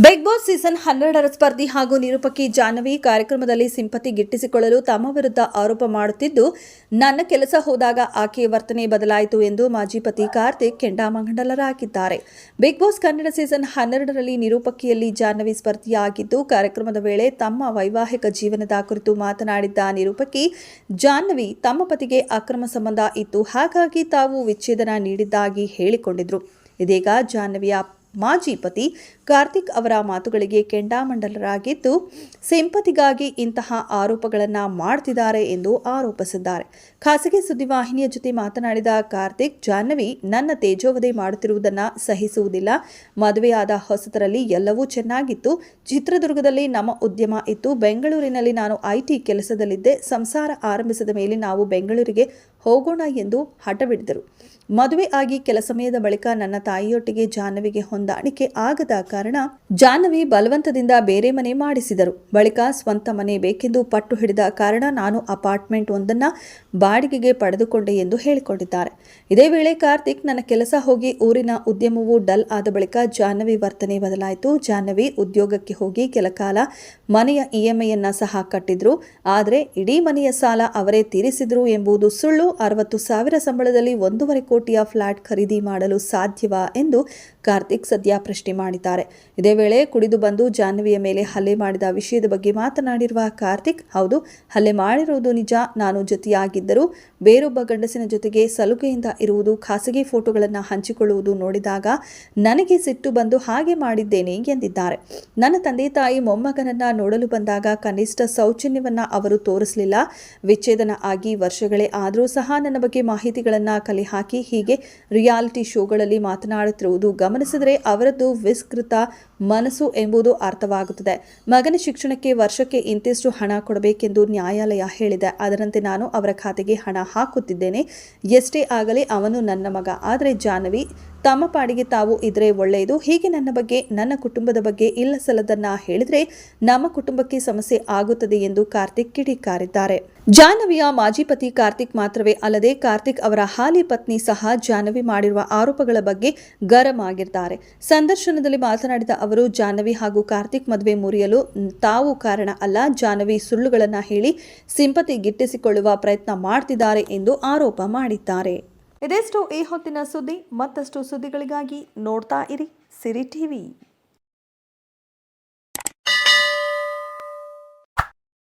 Big boss season 12ರ ಸ್ಪರ್ಧಿ ಹಾಗೂ ನಿರೂಪಕಿ ಜಾಹ್ನವಿ ಕಾರ್ಯಕ್ರಮದಲ್ಲಿ sympathy ಗಿಟ್ಟಿಸಿಕೊಳ್ಳಲು ತಮ್ಮ ವಿರುದ್ಧ ಆರೋಪ ಮಾಡುತ್ತಿದ್ದು, ನನ್ನ ಕೆಲಸ ಹೋದಾಗ ಆಕೆಯ ವರ್ತನೆ ಬದಲಾಯಿತು ಎಂದು ಮಾಜಿ ಪತಿ ಕಾರ್ತಿಕ್ ಕೆಂಡಾಮಂಡಲರಾಗಿದ್ದಾರೆ. ಬಿಗ್ ಬಾಸ್ ಕನ್ನಡ ಸೀಸನ್ 12ರಲ್ಲಿ ನಿರೂಪಕಿಯಲ್ಲಿ ಜಾಹ್ನವಿ ಸ್ಪರ್ಧಿಯಾಗಿದ್ದು, ಕಾರ್ಯಕ್ರಮದ ವೇಳೆ ತಮ್ಮ ವೈವಾಹಿಕ ಜೀವನದ ಕುರಿತು ಮಾತನಾಡಿದ್ದ ನಿರೂಪಕಿ ಜಾಹ್ನವಿ ತಮ್ಮ ಪತಿಗೆ ಅಕ್ರಮ ಸಂಬಂಧ ಇತ್ತು, ಹಾಗಾಗಿ ತಾವು ವಿಚ್ಛೇದನ ನೀಡಿದ್ದಾಗಿ ಹೇಳಿಕೊಂಡಿದ್ರು. ಇದೀಗ ಜಾಹ್ನವಿಯ ಮಾಜಿ ಪತಿ ಕಾರ್ತಿಕ್ ಅವರ ಮಾತುಗಳಿಗೆ ಕೆಂಡಾಮಂಡಲರಾಗಿದ್ದು, ಸಿಂಪತಿಗಾಗಿ ಇಂತಹ ಆರೋಪಗಳನ್ನು ಮಾಡ್ತಿದ್ದಾರೆ ಎಂದು ಆರೋಪಿಸಿದ್ದಾರೆ. ಖಾಸಗಿ ಸುದ್ದಿವಾಹಿನಿಯ ಜೊತೆ ಮಾತನಾಡಿದ ಕಾರ್ತಿಕ್, ಜಾಹ್ನವಿ ನನ್ನ ತೇಜೋವಧೆ ಮಾಡುತ್ತಿರುವುದನ್ನು ಸಹಿಸುವುದಿಲ್ಲ. ಮದುವೆಯಾದ ಹೊಸತರಲ್ಲಿ ಎಲ್ಲವೂ ಚೆನ್ನಾಗಿತ್ತು. ಚಿತ್ರದುರ್ಗದಲ್ಲಿ ನಮ್ಮ ಉದ್ಯಮ ಇತ್ತು. ಬೆಂಗಳೂರಿನಲ್ಲಿ ನಾನು ಐಟಿ ಕೆಲಸದಲ್ಲಿದ್ದೆ. ಸಂಸಾರ ಆರಂಭಿಸಿದ ಮೇಲೆ ನಾವು ಬೆಂಗಳೂರಿಗೆ ಹೋಗೋಣ ಎಂದು ಹಠಬಿಡಿದರು. ಮದುವೆ ಆಗಿ ಕೆಲ ಸಮಯದ ಬಳಿಕ ನನ್ನ ತಾಯಿಯೊಟ್ಟಿಗೆ ಜಾಹ್ನವಿಗೆ ಹೊಂದಾಣಿಕೆ ಆಗದ ಕಾರಣ ಜಾಹ್ನವಿ ಬಲವಂತದಿಂದ ಬೇರೆ ಮನೆ ಮಾಡಿಸಿದರು. ಬಳಿಕ ಸ್ವಂತ ಮನೆ ಬೇಕೆಂದು ಪಟ್ಟು ಹಿಡಿದ ಕಾರಣ ನಾನು ಅಪಾರ್ಟ್ಮೆಂಟ್ ಒಂದನ್ನು ಬಾಡಿಗೆಗೆ ಪಡೆದುಕೊಂಡೆ ಎಂದು ಹೇಳಿಕೊಂಡಿದ್ದಾರೆ. ಇದೇ ವೇಳೆ ಕಾರ್ತಿಕ್, ನನ್ನ ಕೆಲಸ ಹೋಗಿ ಊರಿನ ಉದ್ಯಮವು ಡಲ್ ಆದ ಬಳಿಕ ಜಾಹ್ನವಿ ವರ್ತನೆ ಬದಲಾಯಿತು. ಜಾಹ್ನವಿ ಉದ್ಯೋಗಕ್ಕೆ ಹೋಗಿ ಕೆಲ ಕಾಲ ಮನೆಯ ಇಎಂಐಯನ್ನು ಸಹ ಕಟ್ಟಿದ್ರು. ಆದರೆ ಇಡೀ ಮನೆಯ ಸಾಲ ಅವರೇ ತೀರಿಸಿದ್ರು ಎಂಬುದು ಸುಳ್ಳು. 60,000 ಸಂಬಳದಲ್ಲಿ 1.5 ಕೋಟಿಯ ಫ್ಲಾಟ್ ಖರೀದಿ ಮಾಡಲು ಸಾಧ್ಯವಾ ಎಂದು ಕಾರ್ತಿಕ್ ಸದ್ಯ ಪ್ರಶ್ನೆ ಮಾಡಿದ್ದಾರೆ. ಇದೇ ವೇಳೆ ಕುಡಿದು ಬಂದು ಜಾಹ್ನವಿಯ ಮೇಲೆ ಹಲ್ಲೆ ಮಾಡಿದ ವಿಷಯದ ಬಗ್ಗೆ ಮಾತನಾಡಿರುವ ಕಾರ್ತಿಕ್, ಹೌದು, ಹಲ್ಲೆ ಮಾಡಿರುವುದು ನಿಜ. ನಾನು ಜೊತೆಯಾಗಿದ್ದರೂ ಬೇರೊಬ್ಬ ಗಂಡಸಿನ ಜೊತೆಗೆ ಸಲುಗೆಯಿಂದ ಇರುವುದು, ಖಾಸಗಿ ಫೋಟೋಗಳನ್ನು ಹಂಚಿಕೊಳ್ಳುವುದು ನೋಡಿದಾಗ ನನಗೆ ಸಿಟ್ಟು ಬಂದು ಹಾಗೆ ಮಾಡಿದ್ದೇನೆ ಎಂದಿದ್ದಾರೆ. ನನ್ನ ತಂದೆ ತಾಯಿ ಮೊಮ್ಮಗನನ್ನ ನೋಡಲು ಬಂದಾಗ ಕನಿಷ್ಠ ಸೌಜನ್ಯವನ್ನ ಅವರು ತೋರಿಸಲಿಲ್ಲ. ವಿಚ್ಛೇದನ ಆಗಿ ವರ್ಷಗಳೇ ಆದರೂ ಸಹ ನನ್ನ ಬಗ್ಗೆ ಮಾಹಿತಿಗಳನ್ನು ಕಲೆ ಹಾಕಿ ಹೀಗೆ ರಿಯಾಲಿಟಿ ಶೋಗಳಲ್ಲಿ ಮಾತನಾಡುತ್ತಿರುವುದು ಗಮನಿಸಿದರೆ ಅವರದ್ದು ವಿಸ್ತೃತ ಮನಸ್ಸು ಎಂಬುದು ಅರ್ಥವಾಗುತ್ತದೆ. ಮಗನ ಶಿಕ್ಷಣಕ್ಕೆ ವರ್ಷಕ್ಕೆ ಇಂತಿಷ್ಟು ಹಣ ಕೊಡಬೇಕೆಂದು ನ್ಯಾಯಾಲಯ ಹೇಳಿದೆ. ಅದರಂತೆ ನಾನು ಅವರ ಖಾತೆಗೆ ಹಣ ಹಾಕುತ್ತಿದ್ದೇನೆ. ಎಷ್ಟೇ ಆಗಲಿ ಅವನು ನನ್ನ ಮಗ. ಆದರೆ ಜಾಹ್ನವಿ ತಮ್ಮ ಪಾಡಿಗೆ ತಾವು ಇದ್ರೆ ಒಳ್ಳೆಯದು. ಹೀಗೆ ನನ್ನ ಬಗ್ಗೆ, ನನ್ನ ಕುಟುಂಬದ ಬಗ್ಗೆ ಇಲ್ಲಸಲ್ಲದನ್ನ ಹೇಳಿದ್ರೆ ನಮ್ಮ ಕುಟುಂಬಕ್ಕೆ ಸಮಸ್ಯೆ ಆಗುತ್ತದೆ ಎಂದು ಕಾರ್ತಿಕ್ ಕಿಡಿಕಾರಿದ್ದಾರೆ. ಜಾಹ್ನವಿಯ ಮಾಜಿ ಪತಿ ಕಾರ್ತಿಕ್ ಮಾತ್ರವೇ ಅಲ್ಲದೆ ಕಾರ್ತಿಕ್ ಅವರ ಹಾಲಿ ಪತ್ನಿ ಸಹ ಜಾಹ್ನವಿ ಮಾಡಿರುವ ಆರೋಪಗಳ ಬಗ್ಗೆ ಗರಂ ಆಗಿದ್ದಾರೆ. ಸಂದರ್ಶನದಲ್ಲಿ ಮಾತನಾಡಿದ ಅವರು, ಜಾಹ್ನವಿ ಹಾಗೂ ಕಾರ್ತಿಕ್ ಮದುವೆ ಮುರಿಯಲು ತಾವು ಕಾರಣ ಅಲ್ಲ. ಜಾಹ್ನವಿ ಸುಳ್ಳುಗಳನ್ನು ಹೇಳಿ ಸಿಂಪತಿ ಗಿಟ್ಟಿಸಿಕೊಳ್ಳುವ ಪ್ರಯತ್ನ ಮಾಡ್ತಿದ್ದಾರೆ ಎಂದು ಆರೋಪ ಮಾಡಿದ್ದಾರೆ. ಇದೆಷ್ಟು ಈ ಹೊತ್ತಿನ ಸುದ್ದಿ. ಮತ್ತಷ್ಟು ಸುದ್ದಿಗಳಿಗಾಗಿ ನೋಡ್ತಾ ಇರಿ ಸಿರಿ ಟಿವಿ.